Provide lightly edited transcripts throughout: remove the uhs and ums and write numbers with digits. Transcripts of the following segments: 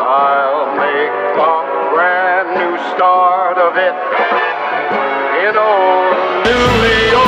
I'll make a brand new start of it in old New York.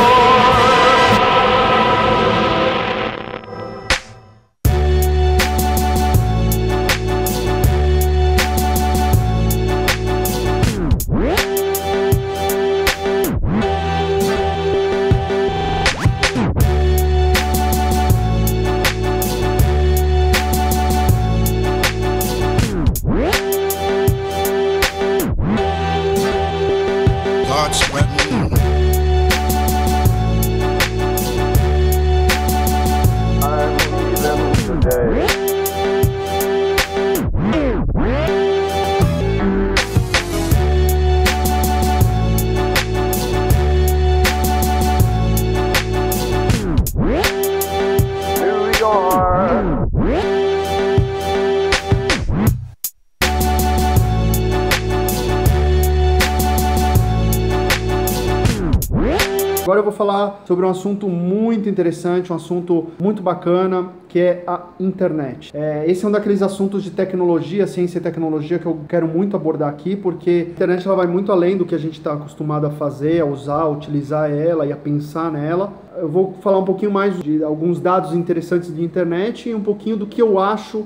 Agora eu vou falar sobre um assunto muito interessante, um assunto muito bacana, que é a internet. Esse é um daqueles assuntos de tecnologia, ciência e tecnologia, que eu quero muito abordar aqui, porque a internet ela vai muito além do que a gente está acostumado a fazer, a usar, a utilizar ela e a pensar nela. Eu vou falar um pouquinho mais de alguns dados interessantes de internet e um pouquinho do que eu acho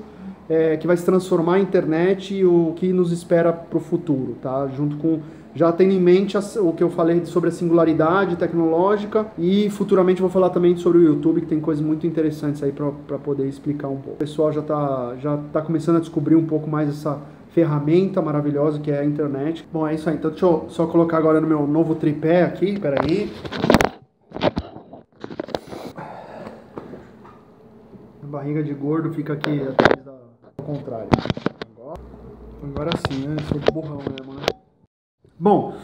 que vai se transformar a internet e o que nos espera para o futuro, tá? Junto com... Já tendo em mente o que eu falei sobre a singularidade tecnológica e futuramente eu vou falar também sobre o YouTube, que tem coisas muito interessantes aí para poder explicar um pouco. O pessoal já tá começando a descobrir um pouco mais essa ferramenta maravilhosa que é a internet. Bom, é isso aí. Então deixa eu só colocar agora no meu novo tripé aqui, peraí. A barriga de gordo fica aqui atrás ao contrário. Agora sim, né? Sou burrão mesmo, né? Bom,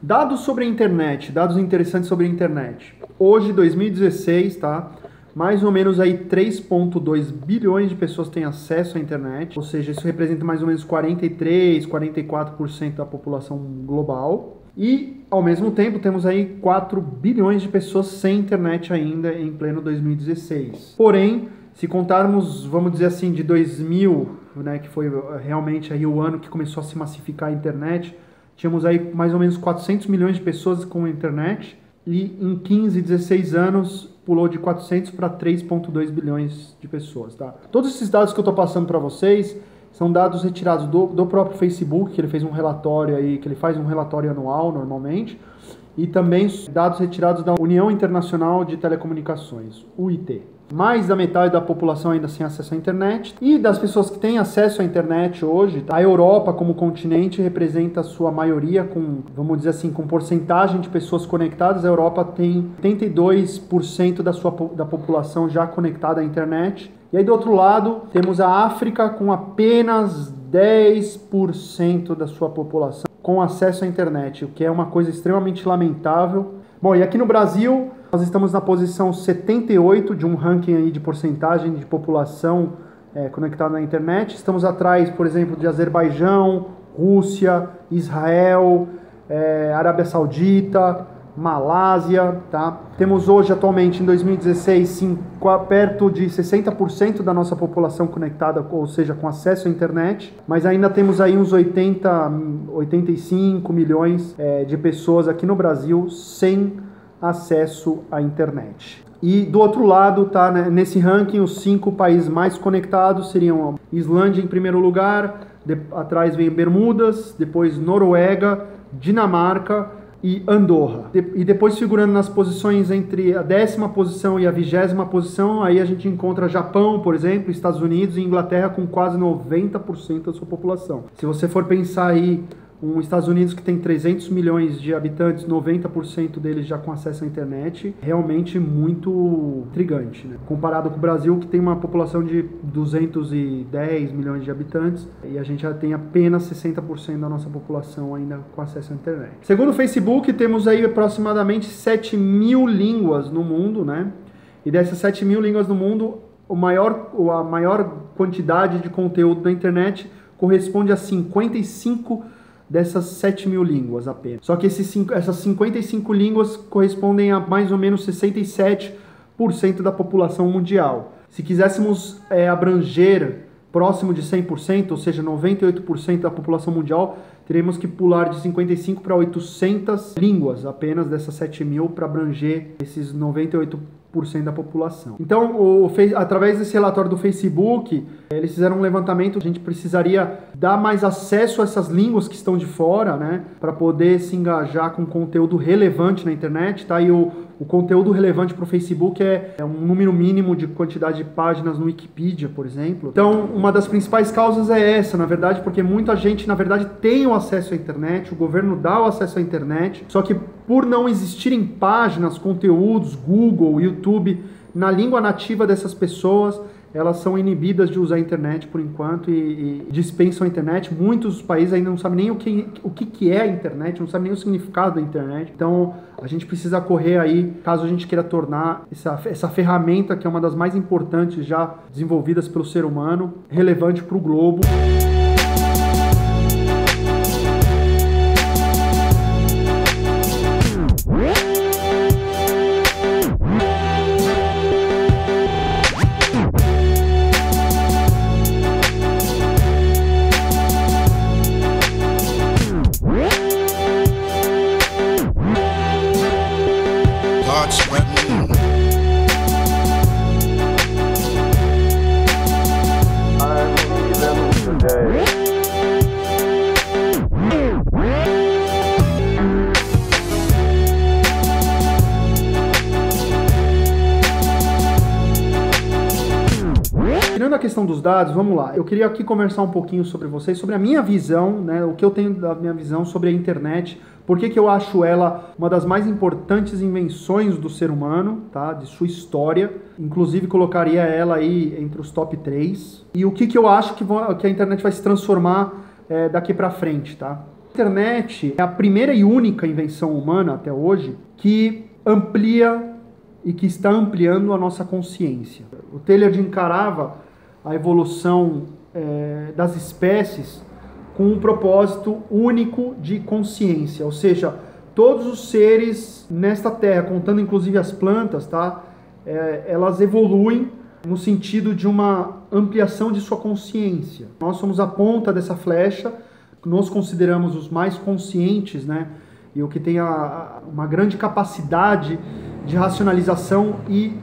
dados sobre a internet, dados interessantes sobre a internet. Hoje, 2016, tá? Mais ou menos aí 3,2 bilhões de pessoas têm acesso à internet, ou seja, isso representa mais ou menos 43, 44% da população global. E, ao mesmo tempo, temos aí 4 bilhões de pessoas sem internet ainda em pleno 2016. Porém, se contarmos, vamos dizer assim, de 2000, né, que foi realmente aí o ano que começou a se massificar a internet, tínhamos aí mais ou menos 400 milhões de pessoas com a internet e em 15, 16 anos pulou de 400 para 3,2 bilhões de pessoas, tá? Todos esses dados que eu estou passando para vocês são dados retirados do próprio Facebook, que ele fez um relatório aí, que ele faz um relatório anual normalmente, e também dados retirados da União Internacional de Telecomunicações, UIT. Mais da metade da população ainda sem acesso à internet. E das pessoas que têm acesso à internet hoje, a Europa como continente representa a sua maioria com, vamos dizer assim, com porcentagem de pessoas conectadas. A Europa tem 82% da população já conectada à internet. E aí do outro lado temos a África com apenas 10% da sua população com acesso à internet, o que é uma coisa extremamente lamentável. Bom, e aqui no Brasil, nós estamos na posição 78 de um ranking aí de porcentagem de população conectada na internet. Estamos atrás, por exemplo, de Azerbaijão, Rússia, Israel, Arábia Saudita, Malásia, tá? Temos hoje, atualmente, em 2016, perto de 60% da nossa população conectada, ou seja, com acesso à internet, mas ainda temos aí uns 85 milhões de pessoas aqui no Brasil sem acesso à internet. E do outro lado, tá, né, nesse ranking, os 5 países mais conectados seriam Islândia em primeiro lugar, atrás vem Bermudas, depois Noruega, Dinamarca e Andorra. E depois figurando nas posições entre a 10ª posição e a 20ª posição, aí a gente encontra Japão, por exemplo, Estados Unidos e Inglaterra com quase 90% da sua população. Se você for pensar aí Estados Unidos que tem 300 milhões de habitantes, 90% deles já com acesso à internet, realmente muito intrigante, né? Comparado com o Brasil, que tem uma população de 210 milhões de habitantes, e a gente já tem apenas 60% da nossa população ainda com acesso à internet. Segundo o Facebook, temos aí aproximadamente 7 mil línguas no mundo, né? E dessas 7 mil línguas no mundo, a maior quantidade de conteúdo da internet corresponde a 55 dessas 7 mil línguas apenas. Só que essas 55 línguas correspondem a mais ou menos 67% da população mundial. Se quiséssemos abranger próximo de 100%, ou seja, 98% da população mundial, teremos que pular de 55 para 800 línguas apenas dessas 7 mil para abranger esses 98% da população. Então, através desse relatório do Facebook, eles fizeram um levantamento. A gente precisaria dar mais acesso a essas línguas que estão de fora, né, para poder se engajar com conteúdo relevante na internet, tá? E o conteúdo relevante para o Facebook é um número mínimo de quantidade de páginas no Wikipedia, por exemplo. Então, uma das principais causas é essa, na verdade, porque muita gente, na verdade, tem o acesso à internet, o governo dá o acesso à internet, só que por não existirem páginas, conteúdos, Google, YouTube, na língua nativa dessas pessoas, elas são inibidas de usar a internet por enquanto e dispensam a internet. Muitos países ainda não sabem nem o que é a internet, não sabem nem o significado da internet. Então, a gente precisa correr aí, caso a gente queira tornar essa ferramenta, que é uma das mais importantes já desenvolvidas pelo ser humano, relevante para o globo. Tirando a questão dos dados, vamos lá. Eu queria aqui conversar um pouquinho sobre vocês, sobre a minha visão, né, o que eu tenho da minha visão sobre a internet, por que eu acho ela uma das mais importantes invenções do ser humano, tá, de sua história. Inclusive colocaria ela aí entre os top 3. E o que eu acho que a internet vai se transformar daqui para frente, tá? A internet é a primeira e única invenção humana até hoje que amplia e que está ampliando a nossa consciência. O Taylor encarava a evolução das espécies com um propósito único de consciência, ou seja, todos os seres nesta Terra, contando inclusive as plantas, tá? Elas evoluem no sentido de uma ampliação de sua consciência. Nós somos a ponta dessa flecha, nos consideramos os mais conscientes, né? E o que tem uma grande capacidade de racionalização e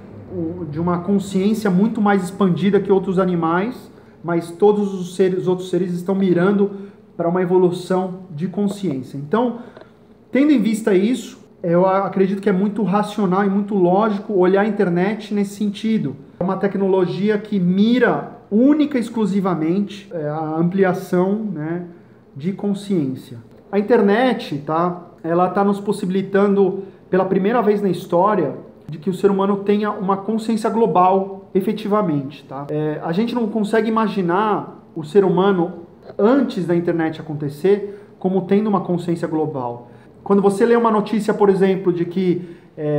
de uma consciência muito mais expandida que outros animais, mas todos os outros seres estão mirando para uma evolução de consciência. Então, tendo em vista isso, eu acredito que é muito racional e muito lógico olhar a internet nesse sentido. É uma tecnologia que mira única e exclusivamente a ampliação, né, de consciência. A internet, tá, ela está nos possibilitando, pela primeira vez na história, de que o ser humano tenha uma consciência global, efetivamente, tá? A gente não consegue imaginar o ser humano, antes da internet acontecer, como tendo uma consciência global. Quando você lê uma notícia, por exemplo, de que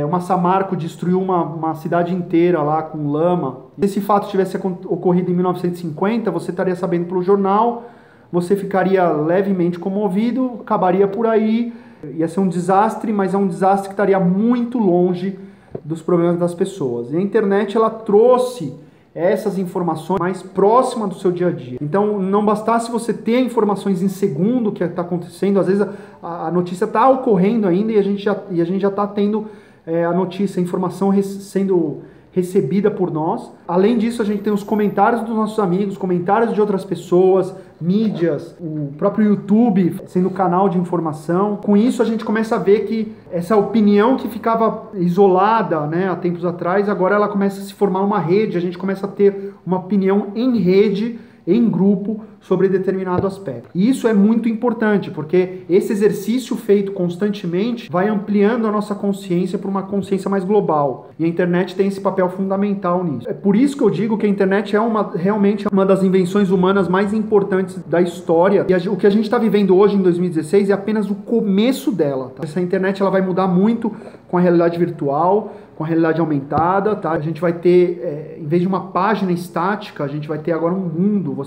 uma Samarco destruiu uma cidade inteira lá com lama, se esse fato tivesse ocorrido em 1950, você estaria sabendo pelo jornal, você ficaria levemente comovido, acabaria por aí, ia ser um desastre, mas é um desastre que estaria muito longe dos problemas das pessoas. E a internet, ela trouxe essas informações mais próximas do seu dia a dia. Então, não bastasse você ter informações em segundo que está acontecendo, às vezes a notícia está ocorrendo ainda e a gente já está tendo a notícia, a informação sendo recebida por nós. Além disso, a gente tem os comentários dos nossos amigos, comentários de outras pessoas, mídias, o próprio YouTube sendo canal de informação. Com isso, a gente começa a ver que essa opinião que ficava isolada, né, há tempos atrás, agora ela começa a se formar uma rede, a gente começa a ter uma opinião em rede, em grupo, sobre determinado aspecto. E isso é muito importante, porque esse exercício feito constantemente vai ampliando a nossa consciência para uma consciência mais global. E a internet tem esse papel fundamental nisso. É por isso que eu digo que a internet é realmente uma das invenções humanas mais importantes da história. E o que a gente está vivendo hoje, em 2016, é apenas o começo dela. Tá? Essa internet ela vai mudar muito com a realidade virtual, com a realidade aumentada, tá? A gente vai ter, em vez de uma página estática, a gente vai ter agora um mundo.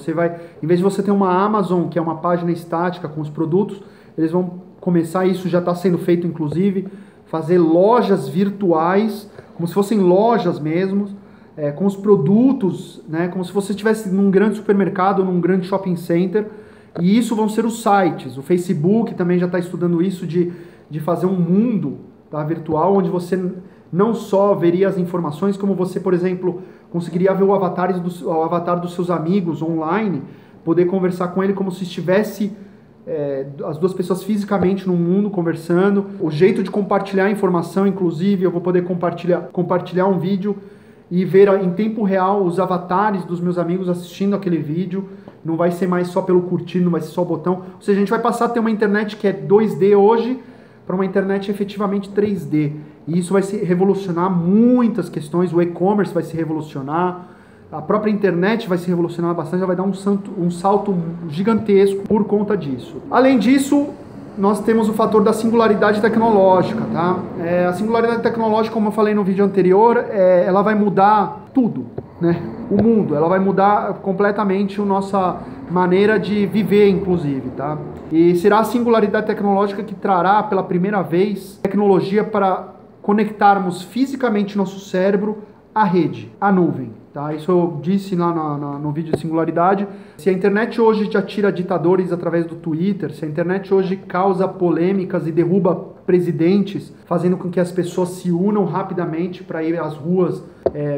Em vez de você ter uma Amazon, que é uma página estática com os produtos, eles vão começar, isso já está sendo feito inclusive, fazer lojas virtuais, como se fossem lojas mesmo, com os produtos, né, como se você estivesse num grande supermercado, num grande shopping center, e isso vão ser os sites. O Facebook também já está estudando isso de fazer um mundo, tá, virtual, onde você não só veria as informações, como você, por exemplo, conseguiria ver o avatar dos seus amigos online, poder conversar com ele como se estivesse as duas pessoas fisicamente no mundo conversando. O jeito de compartilhar informação, inclusive, eu vou poder compartilhar um vídeo e ver em tempo real os avatares dos meus amigos assistindo aquele vídeo. Não vai ser mais só pelo curtir, não vai ser só o botão. Ou seja, a gente vai passar a ter uma internet que é 2D hoje para uma internet efetivamente 3D. E isso vai se revolucionar muitas questões. O e-commerce vai se revolucionar. A própria internet vai se revolucionar bastante. Já vai dar um salto gigantesco por conta disso. Além disso, nós temos o fator da singularidade tecnológica, tá? A singularidade tecnológica, como eu falei no vídeo anterior, ela vai mudar tudo, né? O mundo, ela vai mudar completamente a nossa maneira de viver, inclusive, tá? E será a singularidade tecnológica que trará pela primeira vez tecnologia para conectarmos fisicamente nosso cérebro à rede, à nuvem. Tá? Isso eu disse lá no vídeo de singularidade. Se a internet hoje já tira ditadores através do Twitter, se a internet hoje causa polêmicas e derruba presidentes, fazendo com que as pessoas se unam rapidamente para ir às ruas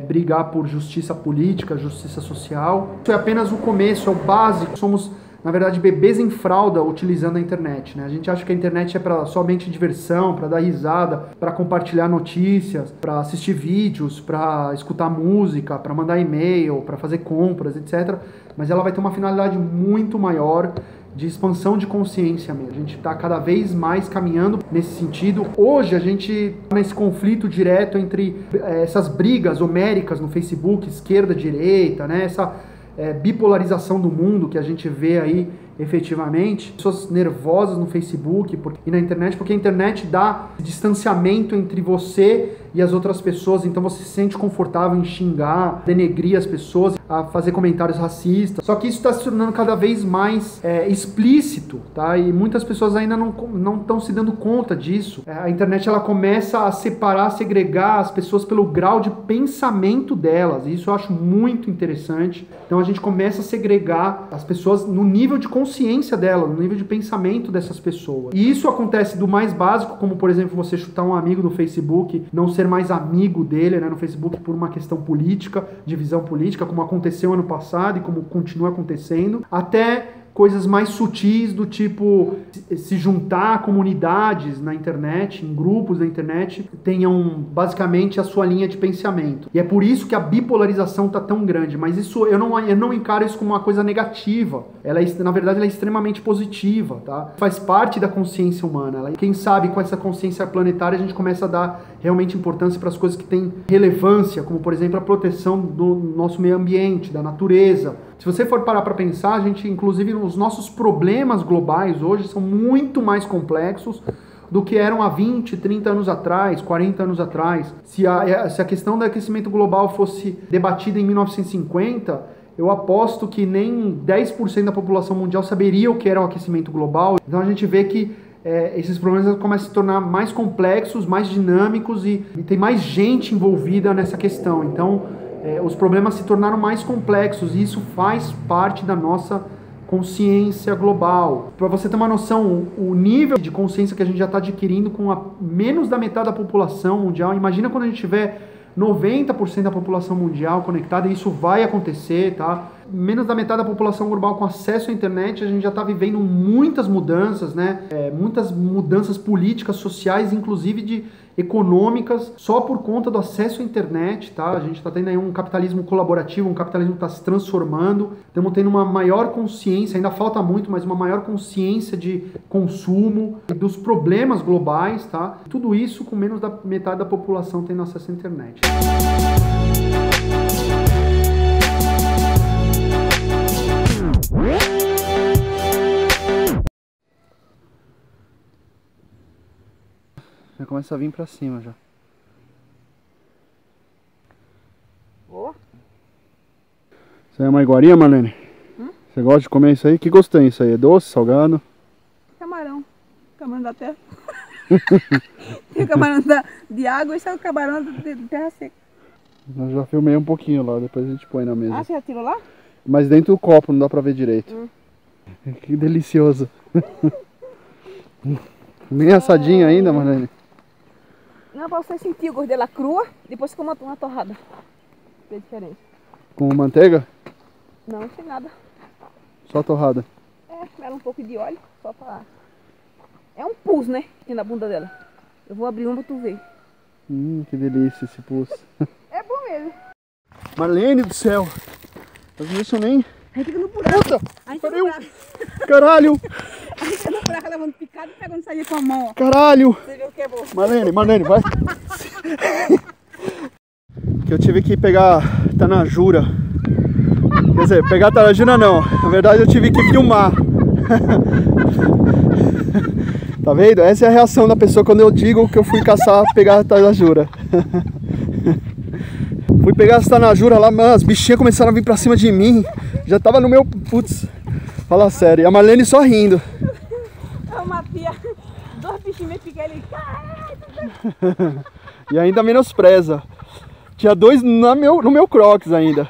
brigar por justiça política, justiça social, isso é apenas o começo, é o básico. Somos, na verdade, bebês em fralda utilizando a internet, né? A gente acha que a internet é para somente diversão, para dar risada, para compartilhar notícias, para assistir vídeos, para escutar música, para mandar e-mail, para fazer compras, etc. Mas ela vai ter uma finalidade muito maior de expansão de consciência mesmo. A gente está cada vez mais caminhando nesse sentido. Hoje a gente está nesse conflito direto entre essas brigas homéricas no Facebook, esquerda, direita, né? Essa bipolarização do mundo que a gente vê aí efetivamente, pessoas nervosas no Facebook e na internet, porque a internet dá distanciamento entre você e as outras pessoas, então você se sente confortável em xingar, denegrir as pessoas, a fazer comentários racistas. Só que isso está se tornando cada vez mais explícito, tá? E muitas pessoas ainda não estão se dando conta disso. A internet ela começa a separar, segregar as pessoas pelo grau de pensamento delas, e isso eu acho muito interessante. Então a gente começa a segregar as pessoas no nível de consciência dela, no nível de pensamento dessas pessoas. E isso acontece do mais básico, como por exemplo você chutar um amigo no Facebook, não ser mais amigo dele, né, no Facebook por uma questão política, divisão política, como aconteceu ano passado e como continua acontecendo, até coisas mais sutis do tipo se juntar a comunidades na internet, em grupos da internet, tenham basicamente a sua linha de pensamento. E é por isso que a bipolarização está tão grande, mas isso eu não encaro isso como uma coisa negativa. Na verdade, ela é extremamente positiva, tá? Faz parte da consciência humana. Quem sabe com essa consciência planetária a gente começa a dar realmente importância para as coisas que têm relevância, como por exemplo a proteção do nosso meio ambiente, da natureza. Se você for parar para pensar, a gente, inclusive, os nossos problemas globais hoje são muito mais complexos do que eram há 20, 30 anos atrás, 40 anos atrás. Se a questão do aquecimento global fosse debatida em 1950, eu aposto que nem 10% da população mundial saberia o que era o aquecimento global. Então a gente vê que esses problemas começam a se tornar mais complexos, mais dinâmicos e tem mais gente envolvida nessa questão. Então os problemas se tornaram mais complexos e isso faz parte da nossa consciência global. Para você ter uma noção, o nível de consciência que a gente já está adquirindo com menos da metade da população mundial, imagina quando a gente tiver 90% da população mundial conectada, e isso vai acontecer, tá? Menos da metade da população global com acesso à internet, a gente já está vivendo muitas mudanças, né? Muitas mudanças políticas, sociais, inclusive econômicas, só por conta do acesso à internet, tá? A gente está tendo aí um capitalismo colaborativo, um capitalismo que está se transformando, estamos tendo uma maior consciência, ainda falta muito, mas uma maior consciência de consumo, dos problemas globais, tá? Tudo isso com menos da metade da população tendo acesso à internet. Já começa a vir pra cima já. Oh. Isso aí é uma iguaria, Marlene? Você gosta de comer isso aí? Que gosto tem isso aí? É doce, salgado? Camarão. Camarão da terra. Tem o camarão de água e esse é o camarão de terra seca. Eu já filmei um pouquinho lá, depois a gente põe na mesa. Ah, você já tirou lá? Mas dentro do copo, não dá pra ver direito. Que delicioso. Bem assadinho ainda, Marlene. Não, pra você sentir o gosto dela crua, depois você come uma torrada. Que é diferente. Com manteiga? Não, sem nada. Só torrada. É, ela um pouco de óleo, só pra... É um pus, né? Que tem na bunda dela. Eu vou abrir uma pra tu ver. Que delícia esse pus. É bom mesmo. Marlene do céu. As minhas são nem... A gente fica no buraco. Puta! A gente Pariu! fica no buraco. Caralho! A gente fica no buraco levando picado e pegando sair com a mão, ó. Caralho! Você viu o que é bom? Marlene, vai. Que eu tive que pegar tanajura. Quer dizer, pegar tanajura não. Na verdade eu tive que filmar. Tá vendo? Essa é a reação da pessoa quando eu digo que eu fui caçar, pegar tanajura. Fui pegar as tanajura lá, mano, as bichinhas começaram a vir pra cima de mim. Já tava no meu... Putz, fala sério. E a Marlene só rindo. Eu matei 2 bichinhos meio pequenos. Caralho! E ainda menospreza. Tinha 2 no meu Crocs ainda.